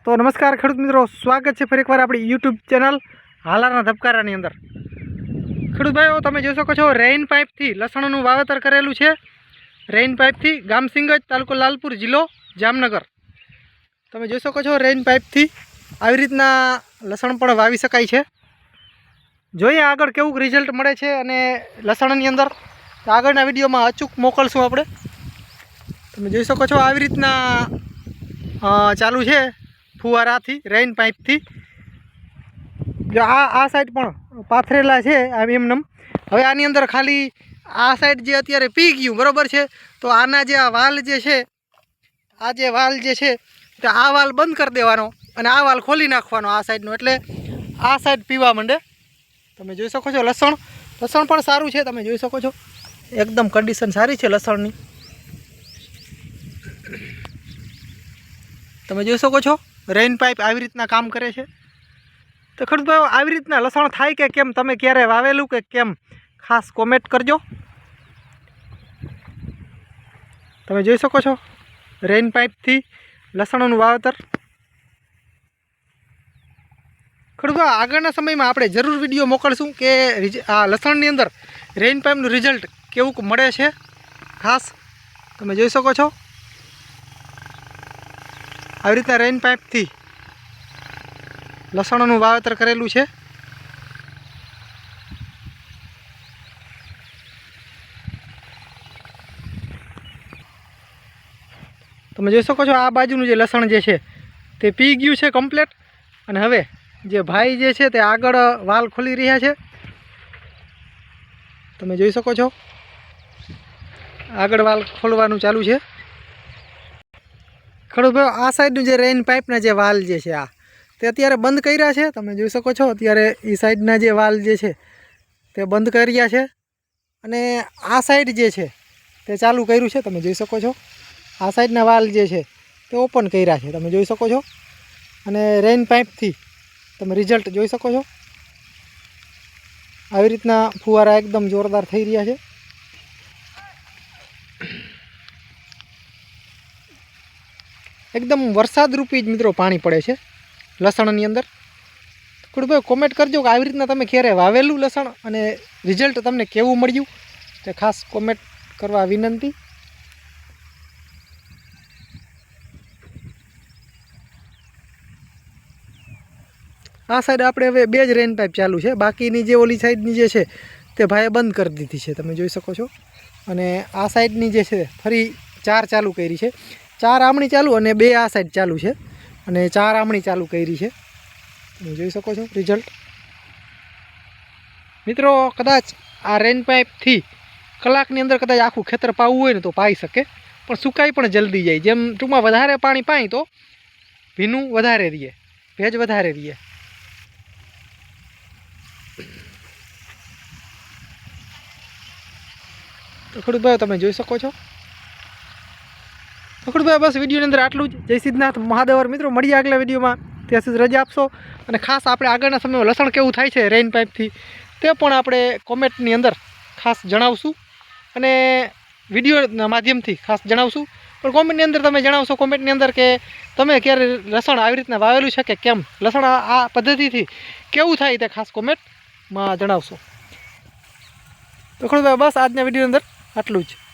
તો નમસ્કાર ખેડૂત મિત્રો, સ્વાગત છે ફરી એકવાર આપણી યુટ્યુબ ચેનલ હાલારના ધબકારાની અંદર। ખેડૂત ભાઈઓ, તમે જોઈ શકો છો રેઇન પાઇપથી લસણનું વાવેતર કરેલું છે। રેઇન પાઇપથી ગામ સિંગજ, તાલુકો લાલપુર, જિલ્લો જામનગર। તમે જોઈ શકો છો રેઇન પાઇપથી આવી રીતના લસણ પણ વાવી શકાય છે। જોઈએ આગળ કેવું રિઝલ્ટ મળે છે અને લસણની અંદર આગળના વિડીયોમાં અચૂક મોકલશું આપણે। તમે જોઈ શકો છો આવી રીતના ચાલુ છે ફુવારાથી, રેઇન પાઇપથી। જો આ સાઈડ પણ પાથરેલા છે આમ એમનેમ। હવે આની અંદર ખાલી આ સાઈડ જે અત્યારે પી ગયું બરાબર છે, તો આના જે આ વાલ જે છે, આ જે વાલ જે છે તો આ વાલ બંધ કરી દેવાનો અને આ વાલ ખોલી નાખવાનો આ સાઈડનો, એટલે આ સાઈડ પીવા માંડે। તમે જોઈ શકો છો લસણ પણ સારું છે। તમે જોઈ શકો છો એકદમ કન્ડિશન સારી છે લસણની। તમે જોઈ શકો છો રેઇન પાઇપ આવી રીતના કામ કરે છે। તો ખેડૂત ભાઈઓ, આવી રીતના લસણ થાય કે કેમ, તમે ક્યારે વાવેલું કે કેમ, ખાસ કોમેન્ટ કરજો। તમે જોઈ શકો છો રેઇન પાઇપથી લસણનું વાવેતર। ખેડૂત ભાઈઓ, આગળના સમયમાં આપણે જરૂર વિડીયો મોકલશું કે આ લસણની અંદર રેઇન પાઇપનું રિઝલ્ટ કેવું મળે છે ખાસ। તમે જોઈ શકો છો આવી રીતના રેઇન પાઇપથી લસણનું વાવેતર કરેલું છે। તમે જોઈ શકો છો આ બાજુનું જે લસણ જે છે તે પી ગયું છે કમ્પ્લેટ, અને હવે જે ભાઈ જે છે તે આગળ વાલ ખોલી રહ્યા છે। તમે જોઈ શકો છો આગળ વાલ ખોલવાનું ચાલુ છે। ખેડૂત ભાઈઓ, આ સાઈડનું જે રેઇન પાઇપના જે વાલ જે છે આ તે અત્યારે બંધ કર્યા છે। તમે જોઈ શકો છો અત્યારે એ સાઈડના જે વાલ જે છે તે બંધ કર્યા છે, અને આ સાઈડ જે છે તે ચાલુ કર્યું છે। તમે જોઈ શકો છો આ સાઈડના વાલ જે છે તે ઓપન કર્યા છે। તમે જોઈ શકો છો, અને રેઇન પાઇપથી તમે રિઝલ્ટ જોઈ શકો છો। આવી રીતના ફુવારા એકદમ જોરદાર થઈ રહ્યા છે। એકદમ વરસાદરૂપી જ મિત્રો પાણી પડે છે લસણની અંદર। થોડું ભાઈ કોમેન્ટ કરજો કે આવી રીતના તમે ક્યારે વાવેલું લસણ અને રિઝલ્ટ તમને કેવું મળ્યું, તે ખાસ કોમેન્ટ કરવા વિનંતી। આ સાઈડ આપણે હવે બે જ રેઇન પાઇપ ચાલુ છે, બાકીની જે ઓલી સાઈડની જે છે તે ભાઈએ બંધ કરી દીધી છે। તમે જોઈ શકો છો, અને આ સાઈડની જે છે ફરી 4 ચાલુ કરી છે। 4 આમણી ચાલુ અને 2 આ સાઈડ ચાલુ છે, અને 4 આમણી ચાલુ કરી છે। તમે જોઈ શકો છો રિઝલ્ટ। મિત્રો, કદાચ આ રેઇન પાઇપથી કલાકની અંદર કદાચ આખું ખેતર પાવું હોય ને તો પાઈ શકે, પણ સુકાઈ પણ જલ્દી જાય। જેમ ટૂંકમાં વધારે પાણી પાઈ તો ભીનું વધારે રહીએ, ભેજ વધારે રહીએ। તો ખેડૂત ભાઈઓ, તમે જોઈ શકો છો। તો ખેડૂત ભાઈ, બસ વિડીયોની અંદર આટલું જ। જય સિદ્ધનાથ મહાદેવર। મિત્રો, મળીએ આગલા વિડીયોમાં, ત્યાં સુધી રજા આપશો। અને ખાસ આપણે આગળના સમયમાં લસણ કેવું થાય છે રેઇન પાઇપથી તે પણ આપણે કોમેન્ટની અંદર ખાસ જણાવશું, અને વિડીયોના માધ્યમથી ખાસ જણાવશું। પણ કોમેન્ટની અંદર તમે જણાવશો કોમેન્ટની અંદર કે તમે ક્યારે લસણ આવી રીતના વાવેલું છે કે કેમ, લસણ આ પદ્ધતિથી કેવું થાય તે ખાસ કોમેન્ટમાં જણાવશો। તો ખેડૂત ભાઈ, બસ આજના વિડીયોની અંદર આટલું જ।